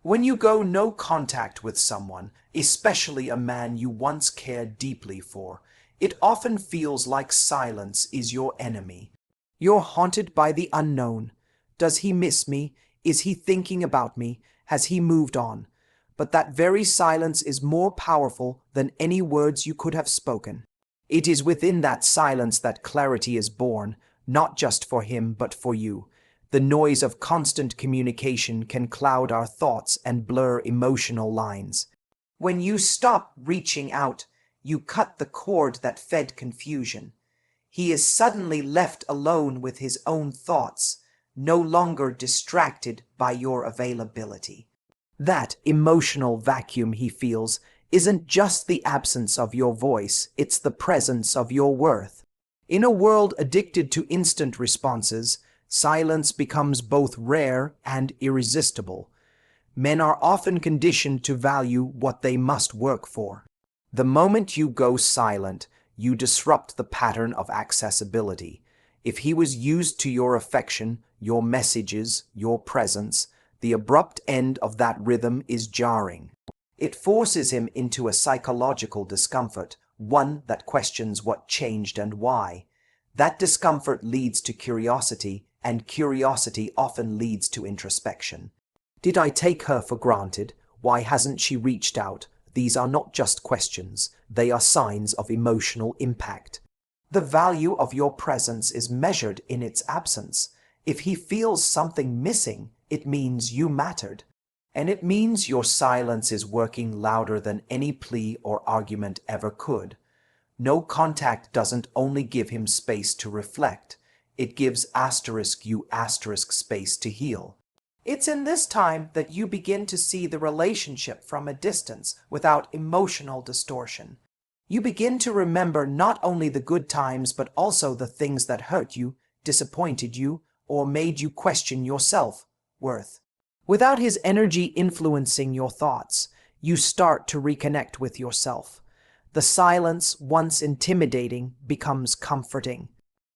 When you go no contact with someone, especially a man you once cared deeply for, it often feels like silence is your enemy. You're haunted by the unknown. Does he miss me? Is he thinking about me? Has he moved on? But that very silence is more powerful than any words you could have spoken. It is within that silence that clarity is born, not just for him but for you. The noise of constant communication can cloud our thoughts and blur emotional lines. When you stop reaching out, you cut the cord that fed confusion. He is suddenly left alone with his own thoughts, no longer distracted by your availability. That emotional vacuum he feels isn't just the absence of your voice, it's the presence of your worth. In a world addicted to instant responses, silence becomes both rare and irresistible. Men are often conditioned to value what they must work for. The moment you go silent, you disrupt the pattern of accessibility. If he was used to your affection, your messages, your presence, the abrupt end of that rhythm is jarring. It forces him into a psychological discomfort, one that questions what changed and why. That discomfort leads to curiosity, and curiosity often leads to introspection. Did I take her for granted? Why hasn't she reached out? These are not just questions, they are signs of emotional impact. The value of your presence is measured in its absence. If he feels something missing, it means you mattered. And it means your silence is working louder than any plea or argument ever could. No contact doesn't only give him space to reflect, it gives you space to heal. It's in this time that you begin to see the relationship from a distance without emotional distortion. You begin to remember not only the good times but also the things that hurt you, disappointed you, or made you question your self-worth. Without his energy influencing your thoughts, you start to reconnect with yourself. The silence, once intimidating, becomes comforting.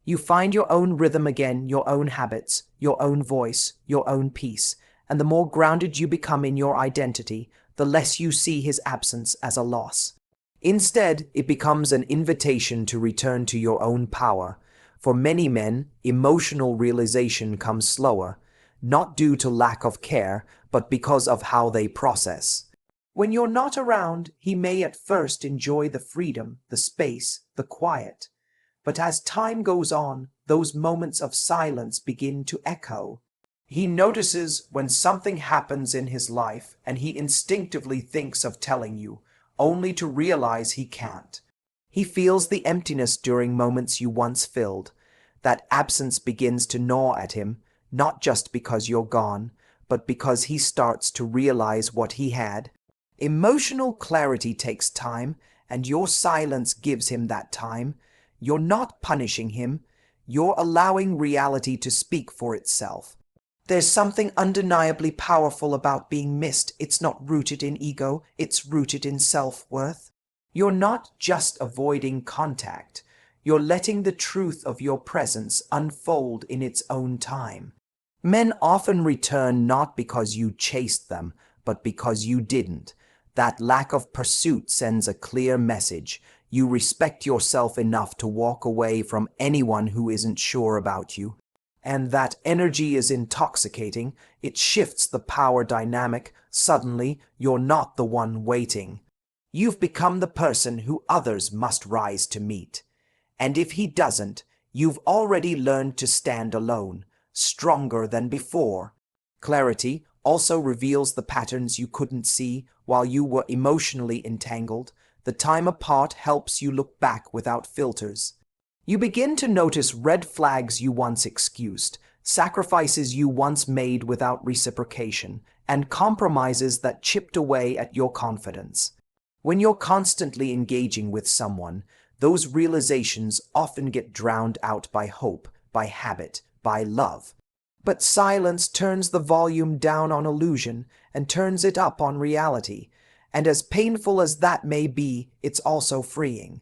You find your own rhythm again, your own habits, your own voice, your own peace, and the more grounded you become in your identity, the less you see his absence as a loss. Instead, it becomes an invitation to return to your own power. For many men, emotional realization comes slower, not due to lack of care, but because of how they process. When you're not around, he may at first enjoy the freedom, the space, the quiet. But as time goes on, those moments of silence begin to echo. He notices when something happens in his life and he instinctively thinks of telling you, only to realize he can't. He feels the emptiness during moments you once filled. That absence begins to gnaw at him, not just because you're gone, but because he starts to realize what he had. Emotional clarity takes time, and your silence gives him that time. You're not punishing him, you're allowing reality to speak for itself. There's something undeniably powerful about being missed. It's not rooted in ego, it's rooted in self-worth. You're not just avoiding contact, you're letting the truth of your presence unfold in its own time. Men often return not because you chased them, but because you didn't. That lack of pursuit sends a clear message. You respect yourself enough to walk away from anyone who isn't sure about you. And that energy is intoxicating. It shifts the power dynamic. Suddenly, you're not the one waiting. You've become the person who others must rise to meet. And if he doesn't, you've already learned to stand alone, stronger than before. Clarity also reveals the patterns you couldn't see while you were emotionally entangled. The time apart helps you look back without filters. You begin to notice red flags you once excused, sacrifices you once made without reciprocation, and compromises that chipped away at your confidence. When you're constantly engaging with someone, those realizations often get drowned out by hope, by habit, by love. But silence turns the volume down on illusion and turns it up on reality. And as painful as that may be, it's also freeing.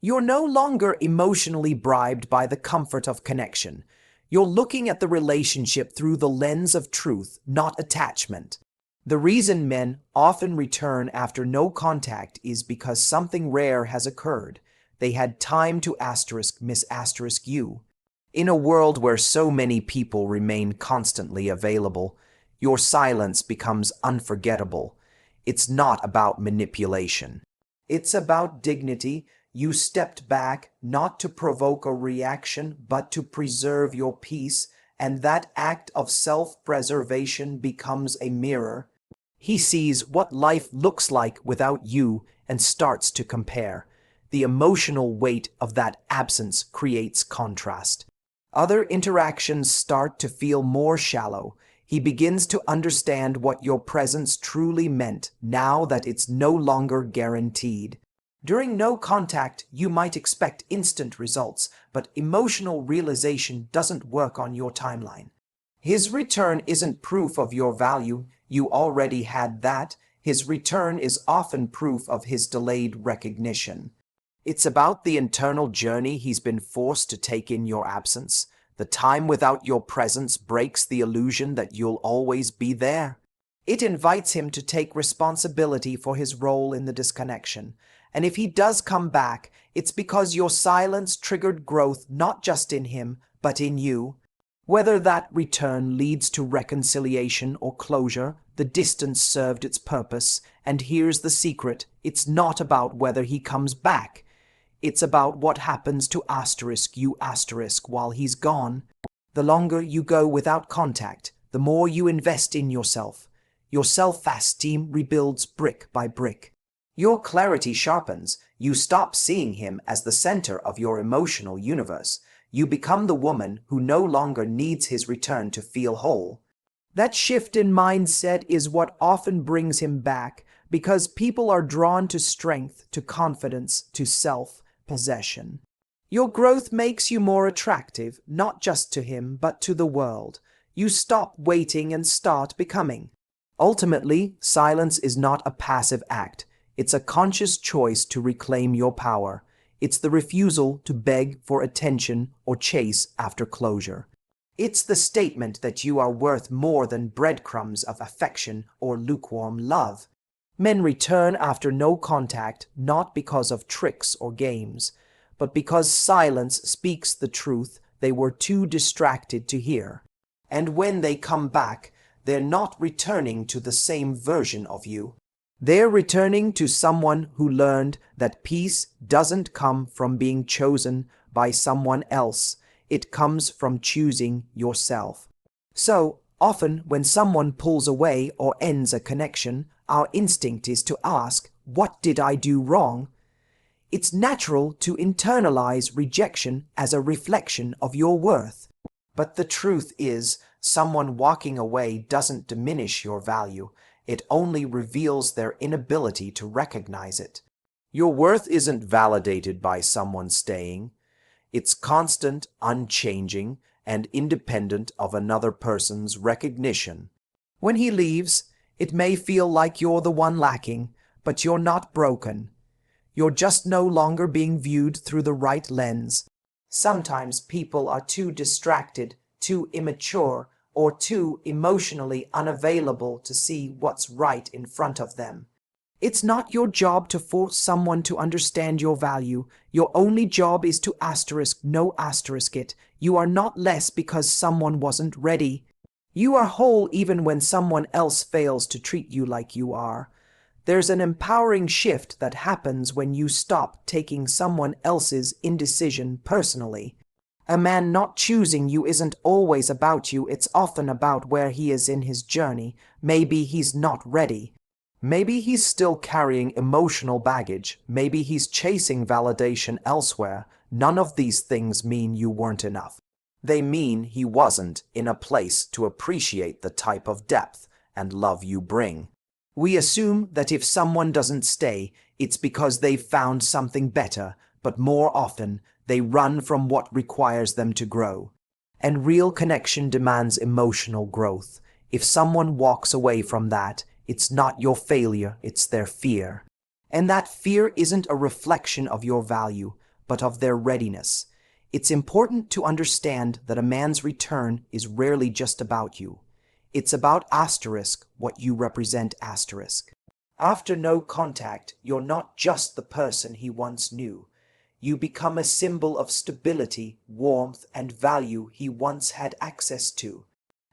You're no longer emotionally bribed by the comfort of connection. You're looking at the relationship through the lens of truth, not attachment. The reason men often return after no contact is because something rare has occurred. They had time to miss you. In a world where so many people remain constantly available, your silence becomes unforgettable. It's not about manipulation. It's about dignity. You stepped back not to provoke a reaction, but to preserve your peace, and that act of self-preservation becomes a mirror. He sees what life looks like without you and starts to compare. The emotional weight of that absence creates contrast. Other interactions start to feel more shallow. He begins to understand what your presence truly meant now that it's no longer guaranteed. During no contact, you might expect instant results, but emotional realization doesn't work on your timeline. His return isn't proof of your value. You already had that. His return is often proof of his delayed recognition. It's about the internal journey he's been forced to take in your absence. The time without your presence breaks the illusion that you'll always be there. It invites him to take responsibility for his role in the disconnection. And if he does come back, it's because your silence triggered growth not just in him, but in you. Whether that return leads to reconciliation or closure, the distance served its purpose. And here's the secret: it's not about whether he comes back. It's about what happens to you while he's gone. The longer you go without contact, the more you invest in yourself. Your self-esteem rebuilds brick by brick. Your clarity sharpens. You stop seeing him as the center of your emotional universe. You become the woman who no longer needs his return to feel whole. That shift in mindset is what often brings him back, because people are drawn to strength, to confidence, to self-possession. Your growth makes you more attractive, not just to him, but to the world. You stop waiting and start becoming. Ultimately, silence is not a passive act. It's a conscious choice to reclaim your power. It's the refusal to beg for attention or chase after closure. It's the statement that you are worth more than breadcrumbs of affection or lukewarm love. Men return after no contact not because of tricks or games, but because silence speaks the truth they were too distracted to hear. And when they come back, they're not returning to the same version of you. They're returning to someone who learned that peace doesn't come from being chosen by someone else. It comes from choosing yourself. So, often when someone pulls away or ends a connection, our instinct is to ask, "What did I do wrong?" It's natural to internalize rejection as a reflection of your worth. But the truth is, someone walking away doesn't diminish your value. It only reveals their inability to recognize it. Your worth isn't validated by someone staying. It's constant, unchanging, and independent of another person's recognition. When he leaves, it may feel like you're the one lacking, but you're not broken. You're just no longer being viewed through the right lens. Sometimes people are too distracted, too immature, or too emotionally unavailable to see what's right in front of them. It's not your job to force someone to understand your value. Your only job is to it. You are not less because someone wasn't ready. You are whole even when someone else fails to treat you like you are. There's an empowering shift that happens when you stop taking someone else's indecision personally. A man not choosing you isn't always about you. It's often about where he is in his journey. Maybe he's not ready. Maybe he's still carrying emotional baggage. Maybe he's chasing validation elsewhere. None of these things mean you weren't enough. They mean he wasn't in a place to appreciate the type of depth and love you bring. We assume that if someone doesn't stay, it's because they've found something better, but more often, they run from what requires them to grow. And real connection demands emotional growth. If someone walks away from that, it's not your failure, it's their fear. And that fear isn't a reflection of your value, but of their readiness. It's important to understand that a man's return is rarely just about you. It's about asterisk what you represent asterisk. After no contact, you're not just the person he once knew. You become a symbol of stability, warmth, and value he once had access to.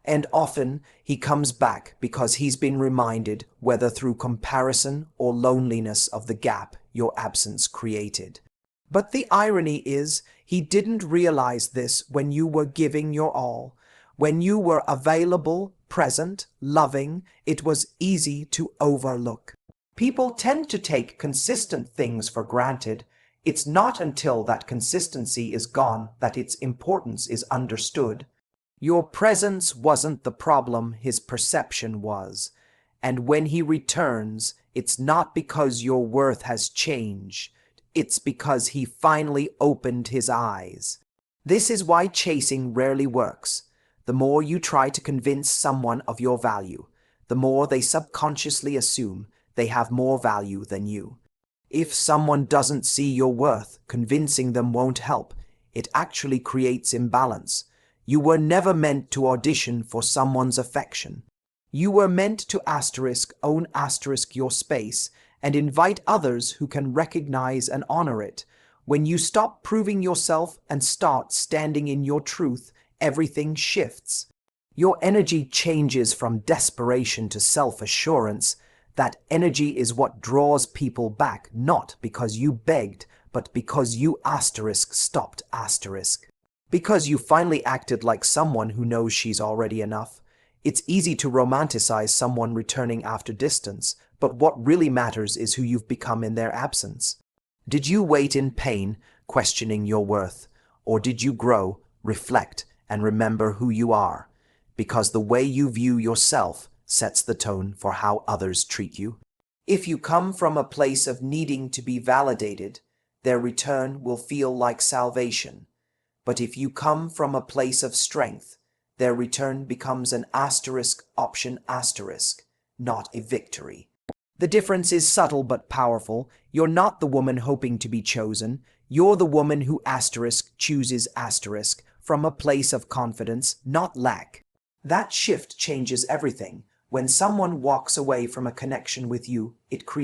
And often he comes back because he's been reminded, whether through comparison or loneliness, of the gap your absence created. But the irony is, he didn't realize this when you were giving your all. When you were available, present, loving, it was easy to overlook. People tend to take consistent things for granted. It's not until that consistency is gone that its importance is understood. Your presence wasn't the problem, his perception was. And when he returns, it's not because your worth has changed. It's because he finally opened his eyes. This is why chasing rarely works. The more you try to convince someone of your value, the more they subconsciously assume they have more value than you. If someone doesn't see your worth, convincing them won't help. It actually creates imbalance. You were never meant to audition for someone's affection. You were meant to own your space and invite others who can recognize and honor it. When you stop proving yourself and start standing in your truth, everything shifts. Your energy changes from desperation to self-assurance. That energy is what draws people back, not because you begged, but because you stopped. Because you finally acted like someone who knows she's already enough. It's easy to romanticize someone returning after distance, but what really matters is who you've become in their absence. Did you wait in pain, questioning your worth? Or did you grow, reflect, and remember who you are? Because the way you view yourself sets the tone for how others treat you. If you come from a place of needing to be validated, their return will feel like salvation. But if you come from a place of strength, their return becomes an option, not a victory. The difference is subtle but powerful. You're not the woman hoping to be chosen. You're the woman who chooses from a place of confidence, not lack. That shift changes everything. When someone walks away from a connection with you, it creates